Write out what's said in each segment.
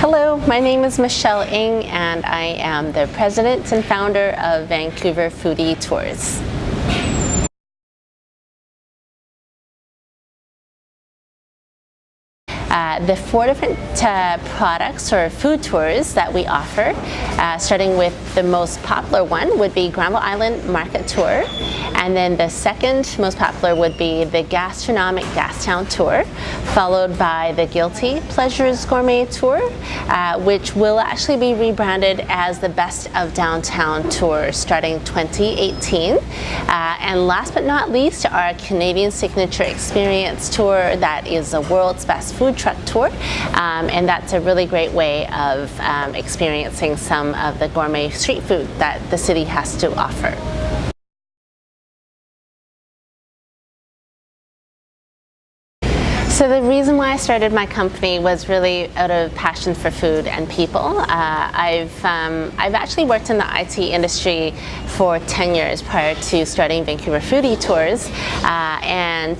Hello, my name is Michelle Ng and I am the president and founder of Vancouver Foodie Tours. The four different products or food tours that we offer, starting with the most popular one would be Granville Island Market Tour, and then the second most popular would be the Gastronomic Gastown Tour, followed by the Guilty Pleasures Gourmet Tour, which will actually be rebranded as the Best of Downtown Tour starting 2018. And last but not least, our Canadian Signature Experience Tour that is the world's best food truck tour, and that's a really great way of experiencing some of the gourmet street food that the city has to offer. So the reason why I started my company was really out of passion for food and people. I've actually worked in the IT industry for 10 years prior to starting Vancouver Foodie Tours, and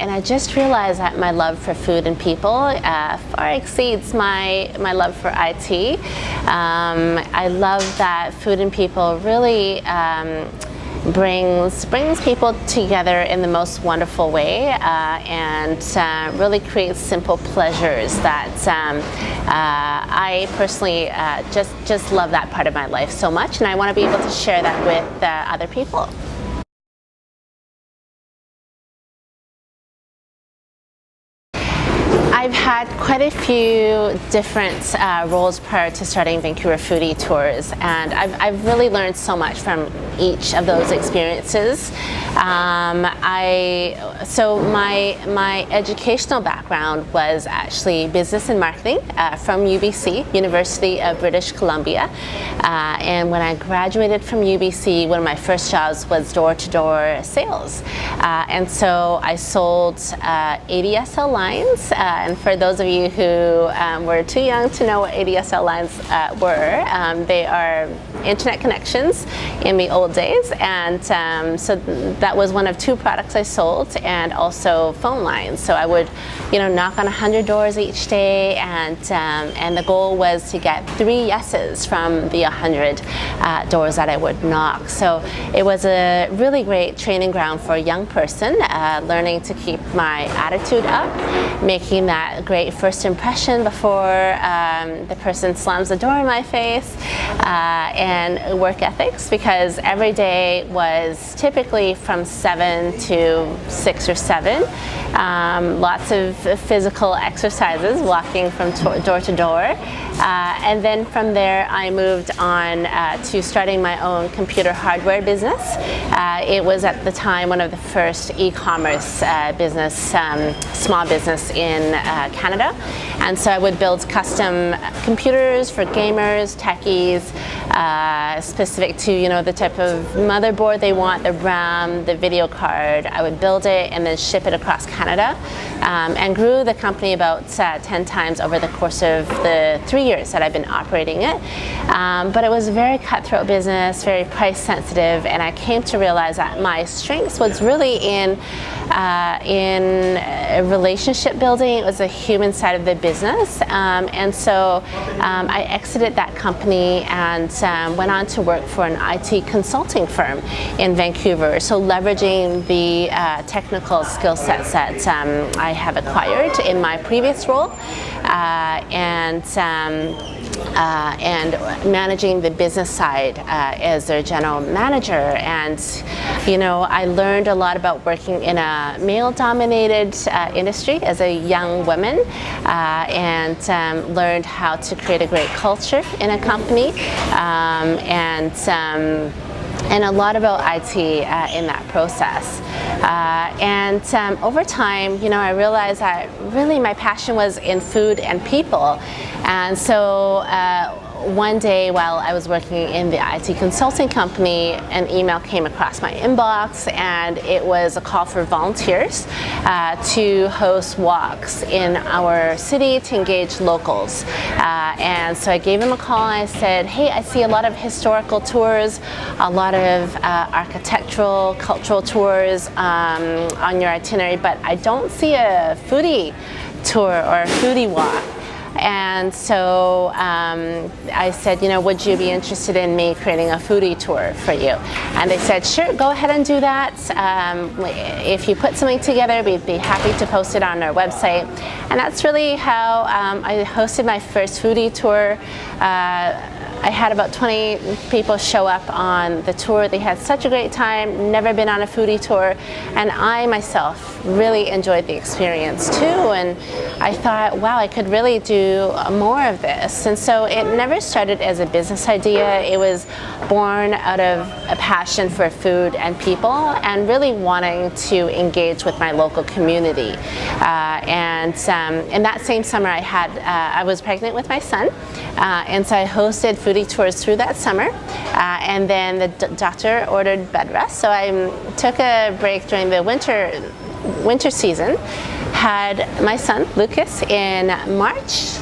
I just realized that my love for food and people far exceeds my love for IT. I love that food and people really brings people together in the most wonderful way, and really creates simple pleasures that I personally just love that part of my life so much, and I want to be able to share that with other people. I've had quite a few different roles prior to starting Vancouver Foodie Tours, and I've really learned so much from each of those experiences. So my educational background was actually business and marketing from UBC, University of British Columbia, and when I graduated from UBC, one of my first jobs was door-to-door sales, and so I sold ADSL lines. And for those of you who were too young to know what ADSL lines were, they are internet connections in the old days, and so that was one of two products I sold, and also phone lines. So I would, knock on 100 doors each day, and the goal was to get 3 yeses from the 100 doors that I would knock. So it was a really great training ground for a young person, learning to keep my attitude up, making that great first impression before the person slams the door in my face, and work ethics, because every day was typically from 7 to 6 or 7. Lots of physical exercises, walking from door to door, and then from there I moved on to starting my own computer hardware business. It was at the time one of the first e-commerce business, small business in Canada, and so I would build custom computers for gamers, techies, specific to the type of motherboard they want, the RAM, the video card. I would build it and then ship it across Canada, and grew the company about 10 times over the course of the 3 years that I've been operating it. But it was a very cutthroat business, very price sensitive, and I came to realize that my strengths was really in relationship building. It was the human side of the business, and so I exited that company and went on to work for an IT consulting firm in Vancouver. So leveraging the technical skill sets that I have acquired in my previous role, and managing the business side as their general manager. And I learned a lot about working in a male-dominated industry as a young woman, and learned how to create a great culture in a company, and a lot about IT in that process. And over time, I realized that really my passion was in food and people. And so one day while I was working in the IT consulting company, an email came across my inbox, and it was a call for volunteers to host walks in our city to engage locals. And so I gave them a call and I said, hey, I see a lot of historical tours, a lot of architectural, cultural tours on your itinerary, but I don't see a foodie tour or a foodie walk. And so I said, you know, would you be interested in me creating a foodie tour for you? And they said, sure, go ahead and do that. If you put something together, we'd be happy to post it on our website. And that's really how I hosted my first foodie tour. I had about 20 people show up on the tour. They had such a great time, never been on a foodie tour, and I myself really enjoyed the experience too. And I thought, wow, I could really do more of this. And so it never started as a business idea. It was born out of a passion for food and people, and really wanting to engage with my local community. And in that same summer, I was pregnant with my son, and so I hosted Foodie Tours through that summer, and then the doctor ordered bed rest, so I took a break during the winter season, had my son Lucas in March,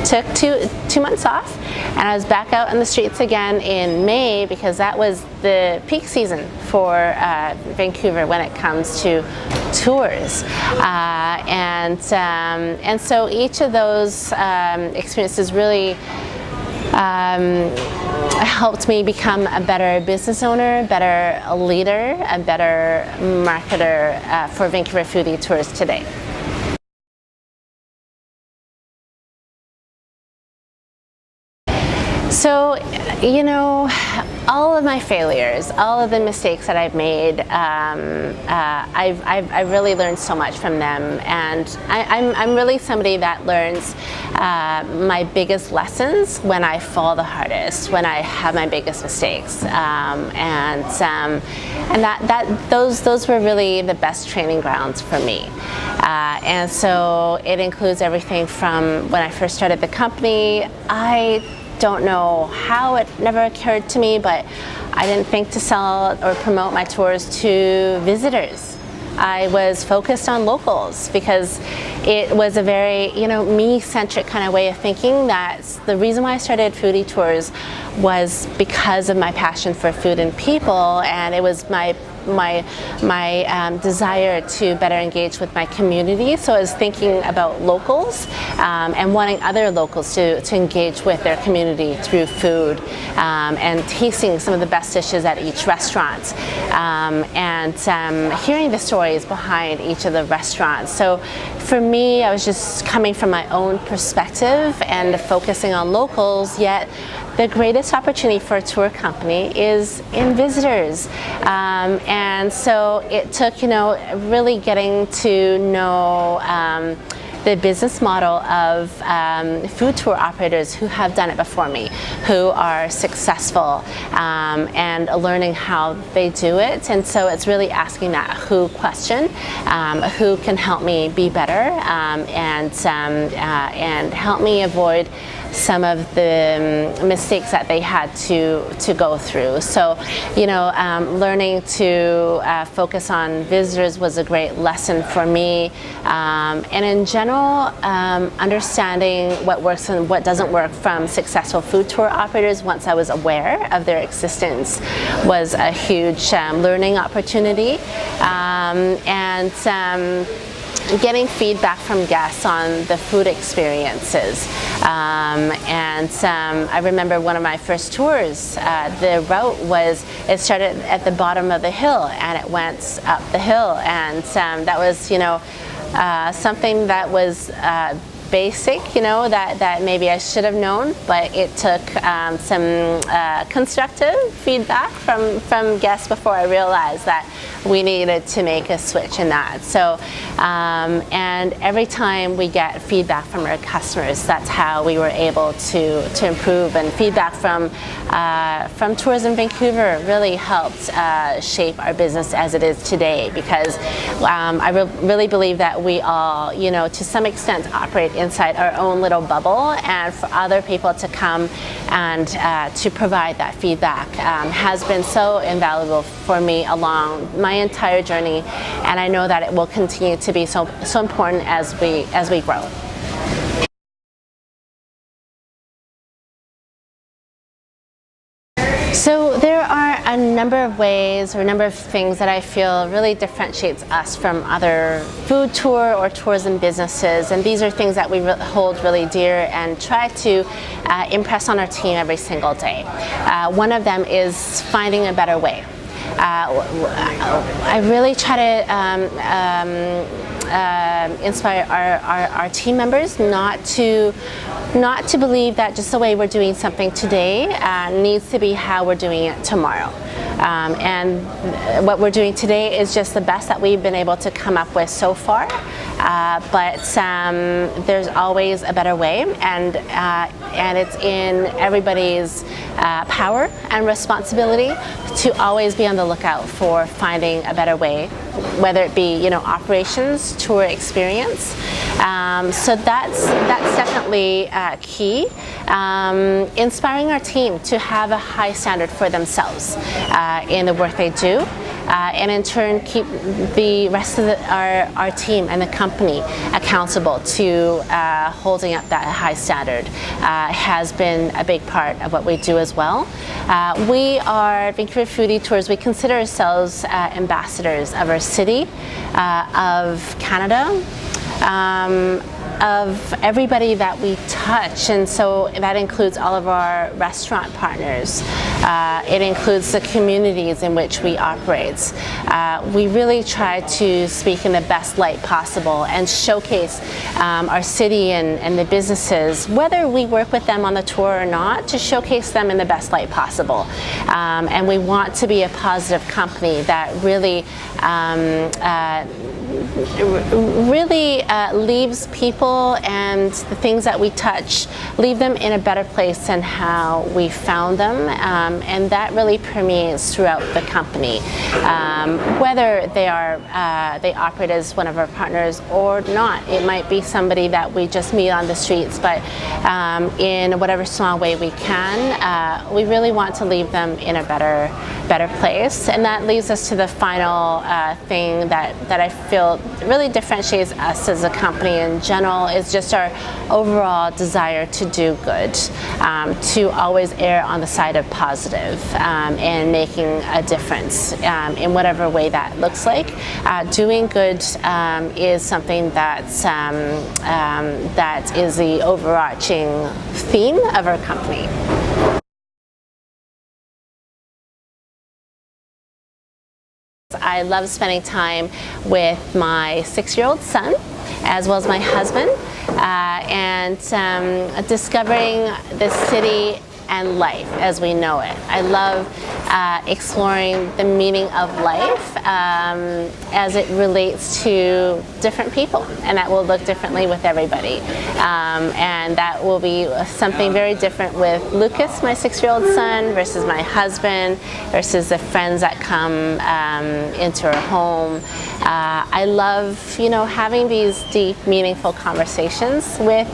took two months off, and I was back out in the streets again in May, because that was the peak season for Vancouver when it comes to tours. And so each of those experiences really helped me become a better business owner, better leader, a better marketer for Vancouver Foodie Tours today. So, you know, all of my failures, all of the mistakes that I've made, I've really learned so much from them, and I'm really somebody that learns my biggest lessons when I fall the hardest, when I have my biggest mistakes, and those were really the best training grounds for me. And so it includes everything from when I first started the company. I don't know how it never occurred to me, but I didn't think to sell or promote my tours to visitors. I was focused on locals because it was a very, you know, me-centric kind of way of thinking. That the reason why I started Foodie Tours was because of my passion for food and people, and it was my desire to better engage with my community. So I was thinking about locals and wanting other locals to engage with their community through food, and tasting some of the best dishes at each restaurant, and hearing the stories behind each of the restaurants. So for me, I was just coming from my own perspective and focusing on locals, yet the greatest opportunity for a tour company is in visitors. And so it took, you know, really getting to know the business model of food tour operators who have done it before me, who are successful, and learning how they do it. And so it's really asking that who question, who can help me be better, and help me avoid some of the mistakes that they had to go through. So, you know, learning to focus on visitors was a great lesson for me, and in general, understanding what works and what doesn't work from successful food tour operators once I was aware of their existence was a huge learning opportunity, and getting feedback from guests on the food experiences. I remember one of my first tours, the route it started at the bottom of the hill and it went up the hill, and that was, you know, something that was basic, you know, that maybe I should have known, but it took some constructive feedback from guests before I realized that we needed to make a switch in that. So, and every time we get feedback from our customers, that's how we were able to improve. And feedback from tours in Vancouver really helped shape our business as it is today, because I really believe that we all, you know, to some extent operate inside our own little bubble, and for other people to come and to provide that feedback has been so invaluable for me along my entire journey, and I know that it will continue to be so important as we grow. So there are a number of ways or a number of things that I feel really differentiates us from other food tour or tourism businesses, and these are things that we hold really dear and try to impress on our team every single day. One of them is finding a better way. I really try to inspire our team members not to believe that just the way we're doing something today needs to be how we're doing it tomorrow. And what we're doing today is just the best that we've been able to come up with so far. But there's always a better way, and it's in everybody's power and responsibility to always be on the lookout for finding a better way, whether it be operations, tour experience. So that's definitely key. Inspiring our team to have a high standard for themselves in the work they do. And in turn keep the rest of our team and the company accountable to holding up that high standard has been a big part of what we do as well. We are Vancouver Foodie Tours. We consider ourselves ambassadors of our city, of Canada, of everybody that we touch, and so that includes all of our restaurant partners. It includes the communities in which we operate. We really try to speak in the best light possible and showcase our city and the businesses, whether we work with them on the tour or not, to showcase them in the best light possible. And we want to be a positive company that really leaves people and the things that we touch, leave them in a better place than how we found them, and that really permeates throughout the company. Whether they operate as one of our partners or not, it might be somebody that we just meet on the streets, but in whatever small way we can, we really want to leave them in a better place. And that leads us to the final thing that I feel really differentiates us as a company in general, is just our overall desire to do good, to always err on the side of positive, and making a difference in whatever way that looks like. Doing good is something that is the overarching theme of our company. I love spending time with my 6-year-old son, as well as my husband, and discovering the city and life as we know it. I love exploring the meaning of life as it relates to different people, and that will look differently with everybody. And that will be something very different with Lucas, my 6-year-old son, versus my husband, versus the friends that come into our home. I love, having these deep, meaningful conversations with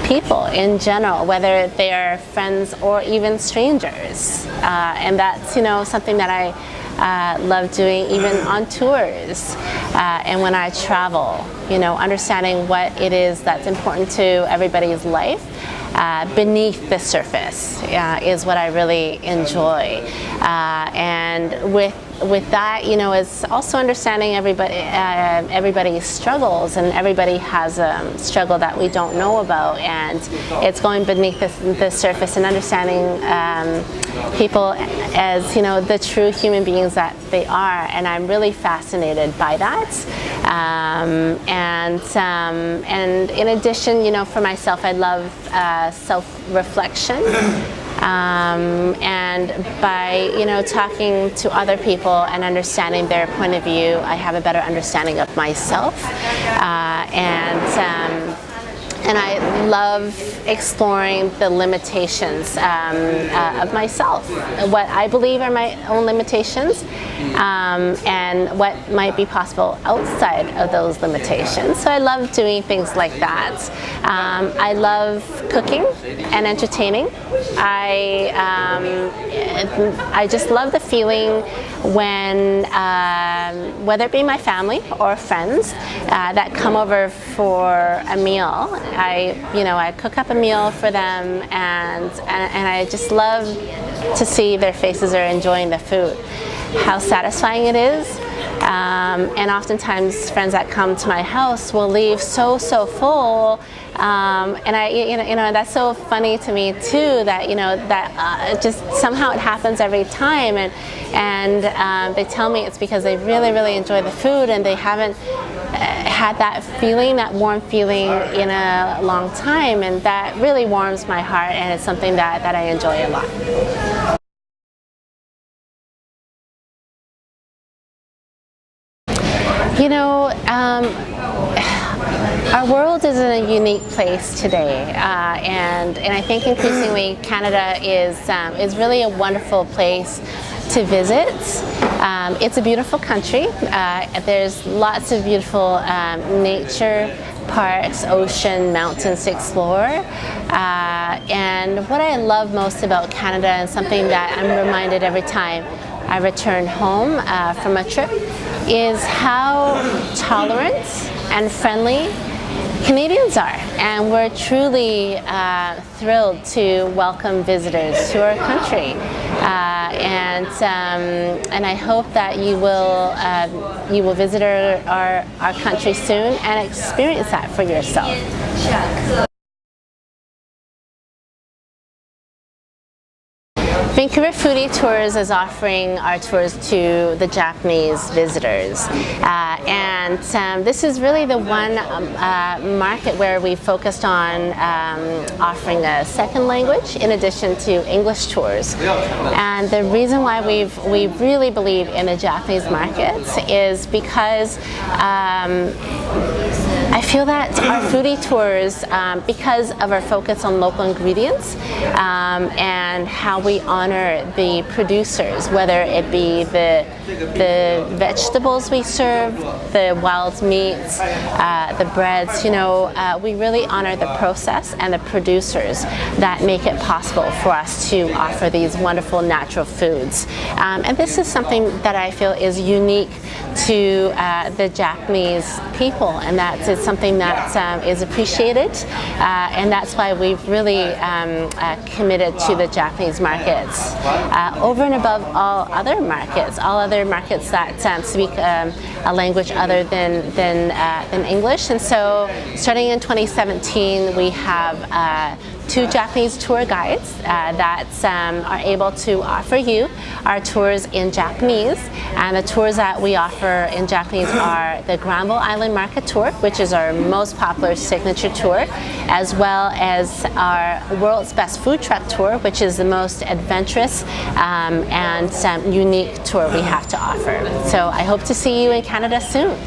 people in general, whether they are friends or even strangers, and that's something that I love doing even on tours, and when I travel, understanding what it is that's important to everybody's life beneath the surface is what I really enjoy, and with that, it's also understanding everybody's struggles, and everybody has a struggle that we don't know about, and it's going beneath the surface and understanding people as the true human beings that they are, and I'm really fascinated by that. And in addition, for myself, I love self-reflection. And by talking to other people and understanding their point of view, I have a better understanding of myself, and I love exploring the limitations of myself, what I believe are my own limitations, and what might be possible outside of those limitations. So I love doing things like that. I love cooking and entertaining. I just love the feeling when, whether it be my family or friends that come over for a meal, I cook up a meal for them, and I just love to see their faces are enjoying the food. How satisfying it is. And oftentimes friends that come to my house will leave so full, and that's so funny to me too, that just somehow it happens every time, and they tell me it's because they really enjoy the food, and they haven't had that feeling, that warm feeling, in a long time, and that really warms my heart, and it's something that I enjoy a lot. Our world is in a unique place today, and I think increasingly Canada is really a wonderful place to visit. It's a beautiful country. There's lots of beautiful nature, parks, ocean, mountains to explore. And what I love most about Canada, and something that I'm reminded every time I return home from a trip, is how tolerant and friendly Canadians are, and we're truly thrilled to welcome visitors to our country, and I hope that you will visit our country soon and experience that for yourself. Vancouver Foodie Tours is offering our tours to the Japanese visitors, and this is really the one market where we focused on offering a second language in addition to English tours. And the reason why we really believe in the Japanese markets is because I feel that our foodie tours, because of our focus on local ingredients and how we honor the producers, whether it be the vegetables we serve, the wild meats, the breads, we really honor the process and the producers that make it possible for us to offer these wonderful natural foods. And this is something that I feel is unique to the Japanese people, and that's something that is appreciated, and that's why we've really committed to the Japanese markets over and above all other markets that speak a language other than English. And so starting in 2017, we have 2 Japanese tour guides that are able to offer you our tours in Japanese. And the tours that we offer in Japanese are the Granville Island Market Tour, which is our most popular signature tour, as well as our World's Best Food Truck Tour, which is the most adventurous and unique tour we have to offer. So I hope to see you in Canada soon.